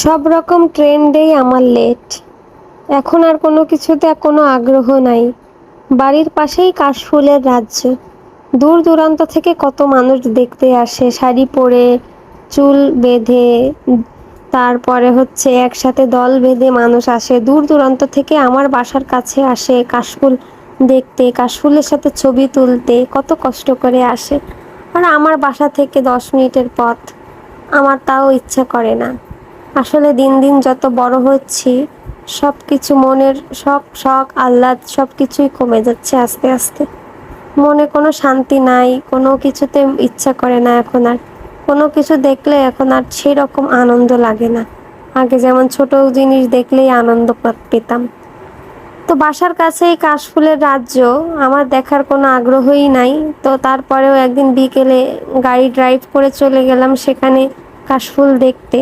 সব রকম ট্রেন্ডেই আমার লেট। এখন আর কোনো কিছুতে কোনো আগ্রহ নাই। বাড়ির পাশেই কাশফুলের রাজ্য। দূর দূরান্ত থেকে কত মানুষ দেখতে আসে শাড়ি পরে, চুল বেঁধে। তারপরে হচ্ছে একসাথে দল বেঁধে মানুষ আসে দূর দূরান্ত থেকে আমার বাসার কাছে আসে কাশফুল দেখতে, কাশফুলের সাথে ছবি তুলতে কত কষ্ট করে আসে। আর আমার বাসা থেকে 10 মিনিটের পথ। আমার তাও ইচ্ছা করে না। আসলে দিন দিন যত বড় হচ্ছি, সব কিছু মনের সব শখ আহ্লাদ সব কিছুই কমে যাচ্ছে আস্তে আস্তে। মনে কোনো শান্তি নাই, কোনো কিছুতে ইচ্ছা করে না এখন আর। কোনো কিছু দেখলে এখন আর সেই রকম আনন্দ লাগে না। আগে যেমন ছোট জিনিস দেখলেই আনন্দ পেতাম। তো বাসার কাছেই কাশফুলের রাজ্য, আমার দেখার কোনো আগ্রহই নাই। তো তারপরেও একদিন বিকেলে গাড়ি ড্রাইভ করে চলে গেলাম সেখানে কাশফুল দেখতে।